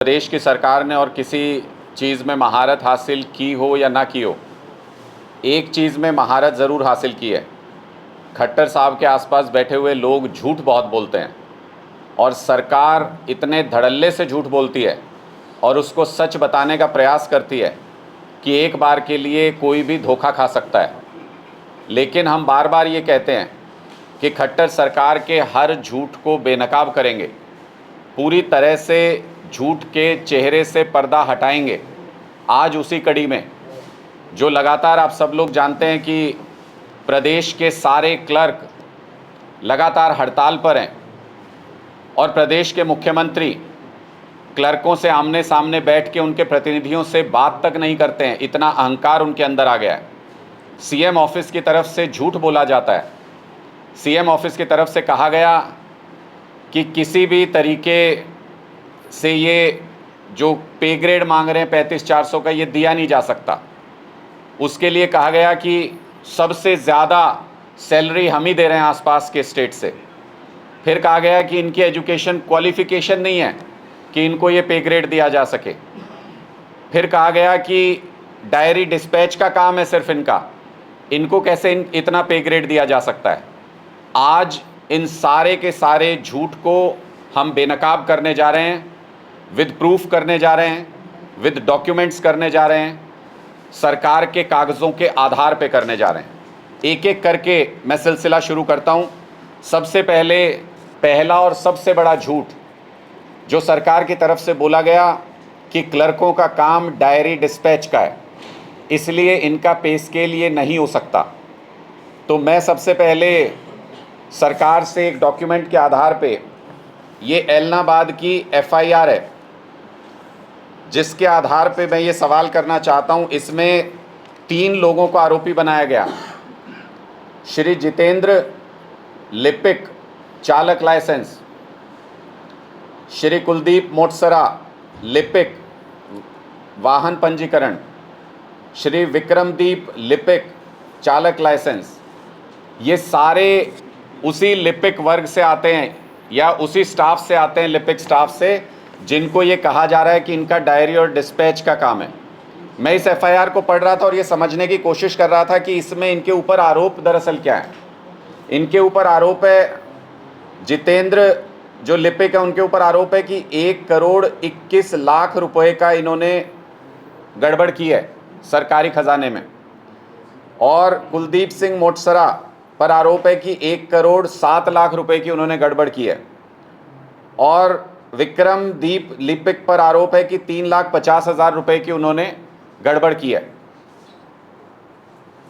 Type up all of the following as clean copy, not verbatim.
प्रदेश की सरकार ने और किसी चीज़ में महारत हासिल की हो या ना की हो, एक चीज़ में महारत ज़रूर हासिल की है। खट्टर साहब के आसपास बैठे हुए लोग झूठ बहुत बोलते हैं और सरकार इतने धड़ल्ले से झूठ बोलती है और उसको सच बताने का प्रयास करती है कि एक बार के लिए कोई भी धोखा खा सकता है। लेकिन हम बार बार ये कहते हैं कि खट्टर सरकार के हर झूठ को बेनकाब करेंगे, पूरी तरह से झूठ के चेहरे से पर्दा हटाएंगे। आज उसी कड़ी में जो लगातार आप सब लोग जानते हैं कि प्रदेश के सारे क्लर्क लगातार हड़ताल पर हैं और प्रदेश के मुख्यमंत्री क्लर्कों से आमने सामने बैठ के उनके प्रतिनिधियों से बात तक नहीं करते हैं, इतना अहंकार उनके अंदर आ गया है। सीएम ऑफिस की तरफ से झूठ बोला जाता है। सीएम ऑफिस की तरफ से कहा गया कि किसी भी तरीके से ये जो पे ग्रेड मांग रहे हैं 35,400 का, ये दिया नहीं जा सकता। उसके लिए कहा गया कि सबसे ज़्यादा सैलरी हम ही दे रहे हैं आसपास के स्टेट से। फिर कहा गया कि इनकी एजुकेशन क्वालिफ़िकेशन नहीं है कि इनको ये पे ग्रेड दिया जा सके। फिर कहा गया कि डायरी डिस्पैच का काम है सिर्फ इनको कैसे इतना पे ग्रेड दिया जा सकता है। आज इन सारे के सारे झूठ को हम बेनकाब करने जा रहे हैं, विद प्रूफ करने जा रहे हैं, विद डॉक्यूमेंट्स करने जा रहे हैं, सरकार के कागज़ों के आधार पे करने जा रहे हैं। एक एक करके मैं सिलसिला शुरू करता हूं। सबसे पहले पहला और सबसे बड़ा झूठ जो सरकार की तरफ से बोला गया कि क्लर्कों का काम डायरी डिस्पैच का है, इसलिए इनका पे स्केल ये नहीं हो सकता। तो मैं सबसे पहले सरकार से एक डॉक्यूमेंट के आधार पे, ये एलनाबाद की एफआईआर है जिसके आधार पे मैं ये सवाल करना चाहता हूँ। इसमें 3 लोगों को आरोपी बनाया गया। श्री जितेंद्र लिपिक, चालक लाइसेंस, श्री कुलदीप मोटसरा लिपिक, वाहन पंजीकरण, श्री विक्रमदीप लिपिक, चालक लाइसेंस। ये सारे उसी लिपिक वर्ग से आते हैं या उसी स्टाफ से आते हैं, लिपिक स्टाफ से, जिनको ये कहा जा रहा है कि इनका डायरी और डिस्पैच का काम है। मैं इस एफआईआर को पढ़ रहा था और ये समझने की कोशिश कर रहा था कि इसमें इनके ऊपर आरोप दरअसल क्या है। इनके ऊपर आरोप है, जितेंद्र जो लिपिक है उनके ऊपर आरोप है कि 1,21,00,000 रुपए का इन्होंने गड़बड़ की है सरकारी खजाने में। और कुलदीप सिंह मोटसरा पर आरोप है कि 1,07,00,000 रुपए की उन्होंने गड़बड़ की है। और विक्रमदीप लिपिक पर आरोप है कि 3,50,000 रुपए की उन्होंने गड़बड़ की है।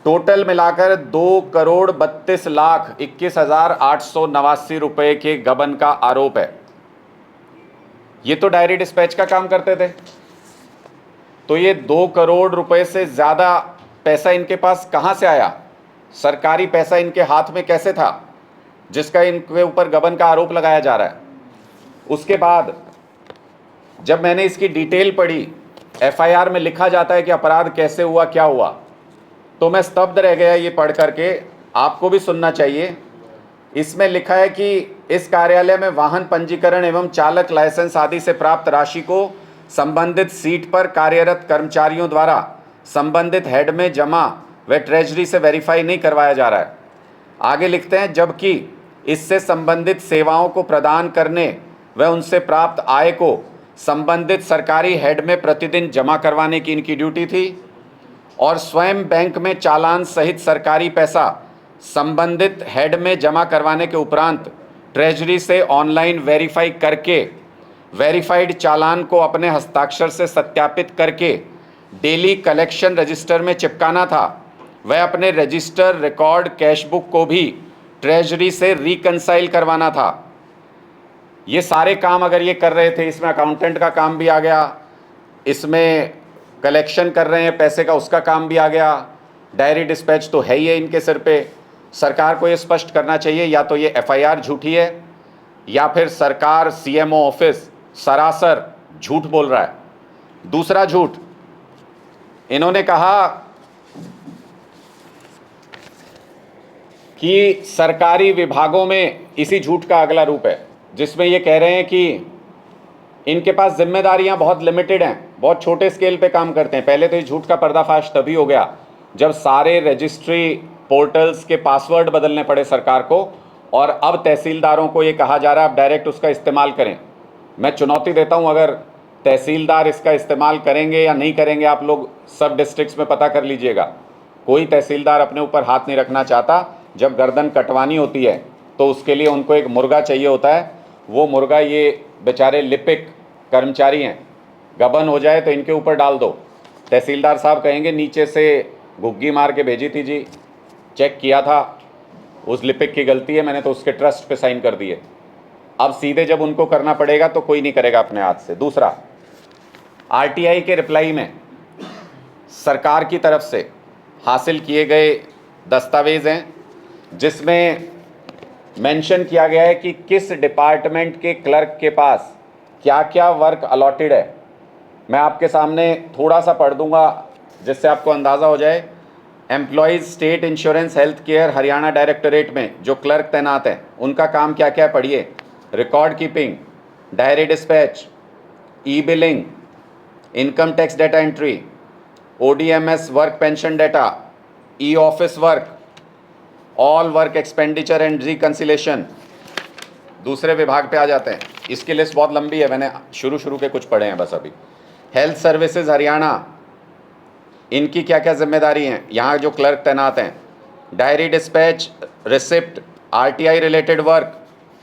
टोटल मिलाकर 2,32,21,889 रुपए के गबन का आरोप है। ये तो डायरी डिस्पैच का काम करते थे, तो ये 2 करोड़ रुपए से ज़्यादा पैसा इनके पास कहाँ से आया? सरकारी पैसा इनके हाथ में कैसे था जिसका इनके ऊपर गबन का आरोप लगाया जा रहा है? उसके बाद जब मैंने इसकी डिटेल पढ़ी, एफआईआर में लिखा जाता है कि अपराध कैसे हुआ, क्या हुआ, तो मैं स्तब्ध रह गया ये पढ़ करके। आपको भी सुनना चाहिए। इसमें लिखा है कि इस कार्यालय में वाहन पंजीकरण एवं चालक लाइसेंस आदि से प्राप्त राशि को संबंधित सीट पर कार्यरत कर्मचारियों द्वारा संबंधित हेड में जमा व ट्रेजरी से वेरीफाई नहीं करवाया जा रहा है। आगे लिखते हैं, जबकि इससे संबंधित सेवाओं को प्रदान करने व उनसे प्राप्त आय को संबंधित सरकारी हेड में प्रतिदिन जमा करवाने की इनकी ड्यूटी थी और स्वयं बैंक में चालान सहित सरकारी पैसा संबंधित हेड में जमा करवाने के उपरांत ट्रेजरी से ऑनलाइन वेरीफाई करके वेरीफाइड चालान को अपने हस्ताक्षर से सत्यापित करके डेली कलेक्शन रजिस्टर में चिपकाना था। वह अपने रजिस्टर रिकॉर्ड कैशबुक को भी ट्रेजरी से रिकंसाइल करवाना था। ये सारे काम अगर ये कर रहे थे, इसमें अकाउंटेंट का काम भी आ गया, इसमें कलेक्शन कर रहे हैं पैसे का, उसका काम भी आ गया, डायरी डिस्पैच तो है ही है इनके सिर पे। सरकार को ये स्पष्ट करना चाहिए, या तो ये एफआईआर झूठी है या फिर सरकार, सीएमओ ऑफिस सरासर झूठ बोल रहा है। दूसरा झूठ, इन्होंने कहा कि सरकारी विभागों में, इसी झूठ का अगला रूप है जिसमें ये कह रहे हैं कि इनके पास जिम्मेदारियां बहुत लिमिटेड हैं, बहुत छोटे स्केल पे काम करते हैं। पहले तो इस झूठ का पर्दाफाश तभी हो गया जब सारे रजिस्ट्री पोर्टल्स के पासवर्ड बदलने पड़े सरकार को, और अब तहसीलदारों को ये कहा जा रहा है आप डायरेक्ट उसका इस्तेमाल करें। मैं चुनौती देता हूं, अगर तहसीलदार इसका इस्तेमाल करेंगे या नहीं करेंगे, आप लोग सब डिस्ट्रिक्ट्स में पता कर लीजिएगा। कोई तहसीलदार अपने ऊपर हाथ नहीं रखना चाहता। जब गर्दन कटवानी होती है तो उसके लिए उनको एक मुर्गा चाहिए होता है। वो मुर्गा ये बेचारे लिपिक कर्मचारी हैं, गबन हो जाए तो इनके ऊपर डाल दो। तहसीलदार साहब कहेंगे नीचे से घुग्गी मार के भेजी थी जी, चेक किया था, उस लिपिक की गलती है, मैंने तो उसके ट्रस्ट पे साइन कर दिए। अब सीधे जब उनको करना पड़ेगा तो कोई नहीं करेगा अपने हाथ से। दूसरा, आरटीआई के रिप्लाई में सरकार की तरफ से हासिल किए गए दस्तावेज हैं जिसमें मेंशन किया गया है कि किस डिपार्टमेंट के क्लर्क के पास क्या क्या वर्क अलॉटेड है। मैं आपके सामने थोड़ा सा पढ़ दूंगा जिससे आपको अंदाज़ा हो जाए। Employees state insurance health care Haryana directorate में जो क्लर्क तैनात हैं उनका काम क्या क्या है पढ़िए। Record keeping, diary dispatch, E billing, income tax data entry, ODMS work pension data, e office work, all work expenditure and reconciliation. दूसरे विभाग पे आ जाते हैं, इसकी लिस्ट बहुत लंबी है, मैंने शुरू के कुछ पढ़े हैं बस अभी। हेल्थ सर्विसेज हरियाणा, इनकी क्या क्या जिम्मेदारी हैं, यहाँ जो क्लर्क तैनात हैं। Diary dispatch, receipt, RTI related work,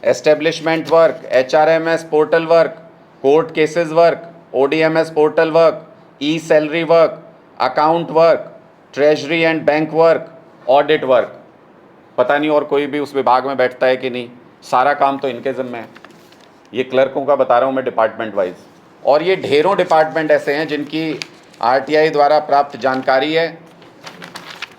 establishment work, HRMS portal work, court cases work, ODMS portal work, E salary work, account work, treasury and bank work, audit work. पता नहीं और कोई भी उस विभाग में बैठता है कि नहीं, सारा काम तो इनके ज़िम्मे है। ये क्लर्कों का बता रहा हूँ मैं डिपार्टमेंट वाइज, और ये ढेरों डिपार्टमेंट ऐसे हैं जिनकी RTI द्वारा प्राप्त जानकारी है।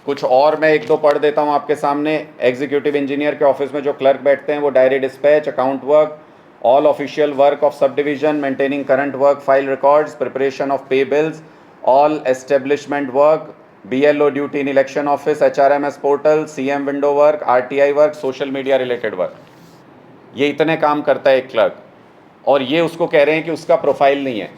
कुछ और मैं एक दो पढ़ देता हूँ आपके सामने। एग्जीक्यूटिव इंजीनियर के ऑफिस में जो क्लर्क बैठते हैं वो diary dispatch, account work, all official work of sub division, maintaining current work, file records, preparation of पे bills, all establishment work, BLO duty इन election office, HRMS portal, CM window work, RTI work, social media related work. ये इतने काम करता है एक clerk, और ये उसको कह रहे हैं कि उसका प्रोफाइल नहीं है।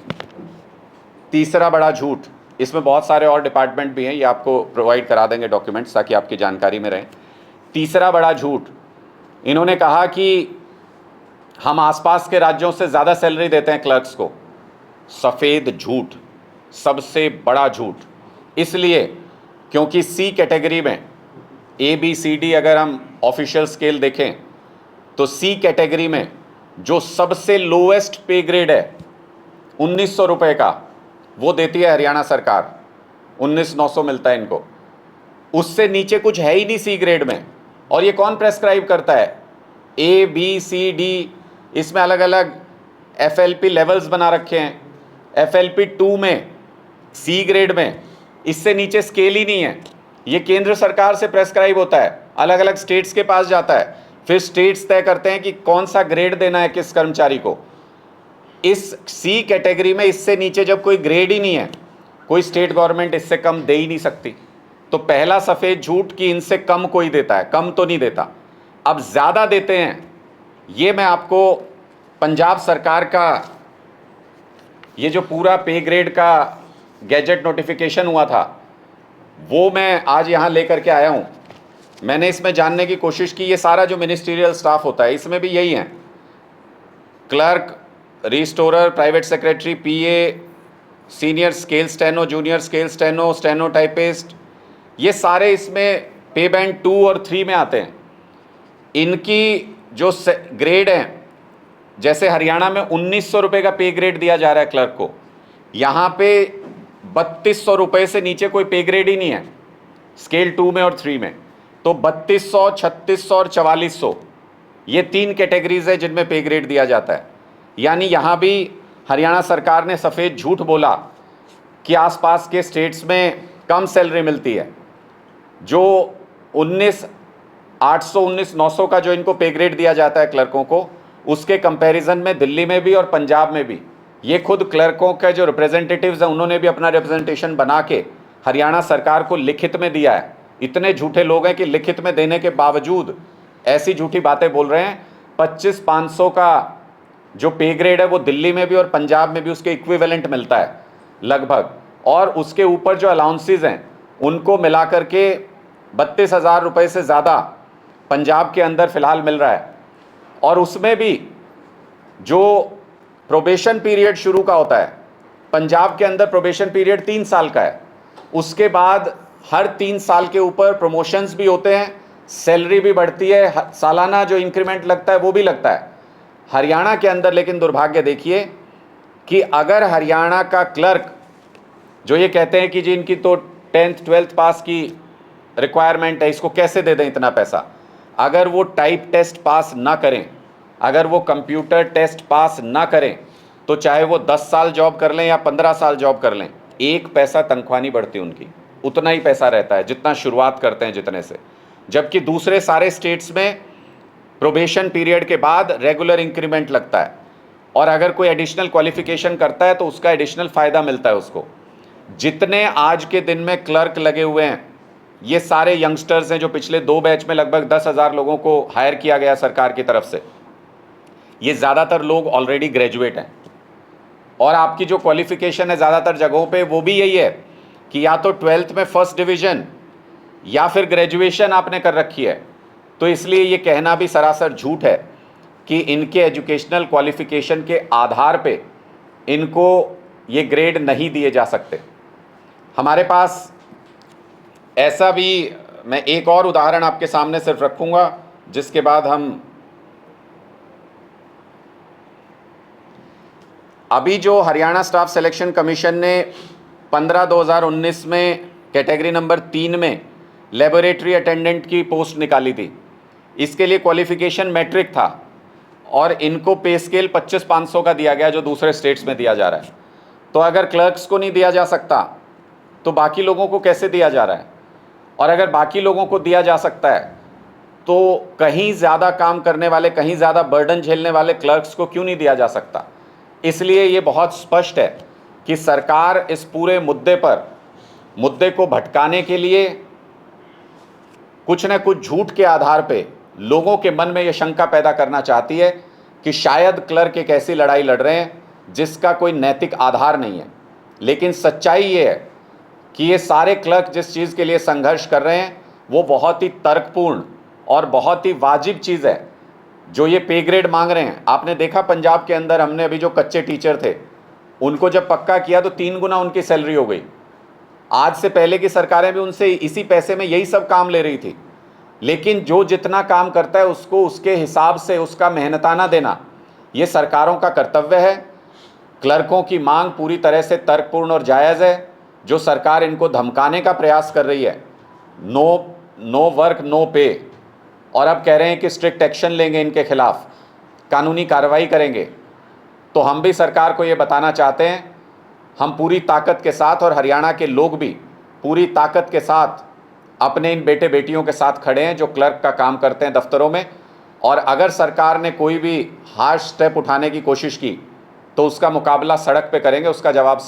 तीसरा बड़ा झूठ, इसमें बहुत सारे और डिपार्टमेंट भी हैं, ये आपको प्रोवाइड करा देंगे डॉक्यूमेंट्स ताकि आपकी जानकारी में रहें। तीसरा बड़ा झूठ, इन्होंने कहा कि हम आसपास के राज्यों से ज़्यादा सैलरी देते हैं क्लर्क्स को। सफ़ेद झूठ, सबसे बड़ा झूठ। इसलिए क्योंकि C कैटेगरी में ABCD अगर हम ऑफिशियल स्केल देखें तो C कैटेगरी में जो सबसे लोएस्ट पे ग्रेड है 1900 रुपये का, वो देती है हरियाणा सरकार। 19,900 मिलता है इनको, उससे नीचे कुछ है ही नहीं C ग्रेड में। और ये कौन प्रेस्क्राइब करता है? ABCD, इसमें अलग अलग FLP लेवल्स बना रखे हैं। FLP 2 में C ग्रेड में इससे नीचे स्केल ही नहीं है। ये केंद्र सरकार से प्रेस्क्राइब होता है, अलग अलग स्टेट्स के पास जाता है, फिर स्टेट्स तय करते हैं कि कौन सा ग्रेड देना है किस कर्मचारी को। इस C कैटेगरी में इससे नीचे जब कोई ग्रेड ही नहीं है, कोई स्टेट गवर्नमेंट इससे कम दे ही नहीं सकती। तो पहला सफ़ेद झूठ कि इनसे कम कोई देता है, कम तो नहीं देता। अब ज़्यादा देते हैं, ये मैं आपको पंजाब सरकार का ये जो पूरा पे ग्रेड का गैजेट नोटिफिकेशन हुआ था वो मैं आज यहाँ लेकर के आया हूँ। मैंने इसमें जानने की कोशिश की, ये सारा जो मिनिस्ट्रियल स्टाफ होता है इसमें भी यही है। Clerk, restorer, private secretary, PA, senior scale steno, junior scale steno, steno typist, ये सारे इसमें पे बैंड 2 और 3 में आते हैं। इनकी जो ग्रेड हैं, जैसे हरियाणा में 1900 रुपये का पे ग्रेड दिया जा रहा है क्लर्क को, यहाँ पे 3200 रुपये से नीचे कोई पे ग्रेड ही नहीं है स्केल 2 में और 3 में। तो 3200, 3600 और 4400, ये 3 कैटेगरीज है जिनमें पे ग्रेड दिया जाता है। यानी यहाँ भी हरियाणा सरकार ने सफ़ेद झूठ बोला कि आसपास के स्टेट्स में कम सैलरी मिलती है। जो 19,800, 19,900 का जो इनको पे ग्रेड दिया जाता है क्लर्कों को, उसके कंपैरिजन में दिल्ली में भी और पंजाब में भी, ये खुद क्लर्कों के जो रिप्रेजेंटेटिव्स हैं उन्होंने भी अपना रिप्रेजेंटेशन बना के हरियाणा सरकार को लिखित में दिया है। इतने झूठे लोग हैं कि लिखित में देने के बावजूद ऐसी झूठी बातें बोल रहे हैं। 25,500 का जो पे ग्रेड है वो दिल्ली में भी और पंजाब में भी उसके इक्विवेलेंट मिलता है लगभग, और उसके ऊपर जो अलाउंसेस हैं उनको मिला करके 32,000 रुपये से ज़्यादा पंजाब के अंदर फ़िलहाल मिल रहा है। और उसमें भी जो प्रोबेशन पीरियड शुरू का होता है, पंजाब के अंदर प्रोबेशन पीरियड 3 साल का है, उसके बाद हर 3 साल के ऊपर प्रमोशंस भी होते हैं, सैलरी भी बढ़ती है, सालाना जो इंक्रीमेंट लगता है वो भी लगता है। हरियाणा के अंदर लेकिन दुर्भाग्य देखिए कि अगर हरियाणा का क्लर्क, जो ये कहते हैं कि जी इनकी तो 10th 12th पास की रिक्वायरमेंट है, इसको कैसे दे दें इतना पैसा, अगर वो टाइप टेस्ट पास ना करें, अगर वो कंप्यूटर टेस्ट पास ना करें, तो चाहे वो 10 साल जॉब कर लें या 15 साल जॉब कर लें, एक पैसा तनख्वाह नहीं बढ़ती उनकी, उतना ही पैसा रहता है जितना शुरुआत करते हैं जितने से। जबकि दूसरे सारे स्टेट्स में प्रोबेशन पीरियड के बाद रेगुलर इंक्रीमेंट लगता है, और अगर कोई एडिशनल क्वालिफिकेशन करता है तो उसका एडिशनल फ़ायदा मिलता है उसको। जितने आज के दिन में क्लर्क लगे हुए हैं, ये सारे यंगस्टर्स हैं जो पिछले 2 बैच में लगभग 10,000 लोगों को हायर किया गया सरकार की तरफ से। ये ज़्यादातर लोग ऑलरेडी ग्रेजुएट हैं, और आपकी जो क्वालिफिकेशन है ज़्यादातर जगहों पे वो भी यही है कि या तो 12th में फर्स्ट डिवीज़न या फिर ग्रेजुएशन आपने कर रखी है। तो इसलिए ये कहना भी सरासर झूठ है कि इनके एजुकेशनल क्वालिफिकेशन के आधार पे इनको ये ग्रेड नहीं दिए जा सकते। हमारे पास ऐसा भी, मैं एक और उदाहरण आपके सामने सिर्फ रखूँगा जिसके बाद हम, अभी जो हरियाणा स्टाफ सिलेक्शन कमीशन ने 15/2019 में कैटेगरी नंबर 3 में लेबोरेटरी अटेंडेंट की पोस्ट निकाली थी, इसके लिए क्वालिफिकेशन मैट्रिक था, और इनको पे स्केल 25,500 का दिया गया जो दूसरे स्टेट्स में दिया जा रहा है। तो अगर क्लर्क्स को नहीं दिया जा सकता तो बाकी लोगों को कैसे दिया जा रहा है? और अगर बाकी लोगों को दिया जा सकता है तो कहीं ज़्यादा काम करने वाले, कहीं ज़्यादा बर्डन झेलने वाले क्लर्क्स को क्यों नहीं दिया जा सकता? इसलिए ये बहुत स्पष्ट है कि सरकार इस पूरे मुद्दे को भटकाने के लिए कुछ न कुछ झूठ के आधार पे लोगों के मन में ये शंका पैदा करना चाहती है कि शायद क्लर्क एक ऐसी लड़ाई लड़ रहे हैं जिसका कोई नैतिक आधार नहीं है। लेकिन सच्चाई ये है कि ये सारे क्लर्क जिस चीज़ के लिए संघर्ष कर रहे हैं वो बहुत ही तर्कपूर्ण और बहुत ही वाजिब चीज़ है। जो ये पे ग्रेड मांग रहे हैं, आपने देखा पंजाब के अंदर हमने अभी जो कच्चे टीचर थे उनको जब पक्का किया तो 3 गुना उनकी सैलरी हो गई। आज से पहले की सरकारें भी उनसे इसी पैसे में यही सब काम ले रही थी। लेकिन जो जितना काम करता है उसको उसके हिसाब से उसका मेहनताना देना ये सरकारों का कर्तव्य है। क्लर्कों की मांग पूरी तरह से तर्कपूर्ण और जायज़ है। जो सरकार इनको धमकाने का प्रयास कर रही है, नो वर्क नो पे, और अब कह रहे हैं कि स्ट्रिक्ट एक्शन लेंगे इनके खिलाफ, कानूनी कार्रवाई करेंगे, तो हम भी सरकार को ये बताना चाहते हैं, हम पूरी ताकत के साथ और हरियाणा के लोग भी पूरी ताकत के साथ अपने इन बेटे बेटियों के साथ खड़े हैं जो क्लर्क का काम करते हैं दफ्तरों में। और अगर सरकार ने कोई भी हार्श स्टेप उठाने की कोशिश की तो उसका मुकाबला सड़क पे करेंगे, उसका जवाब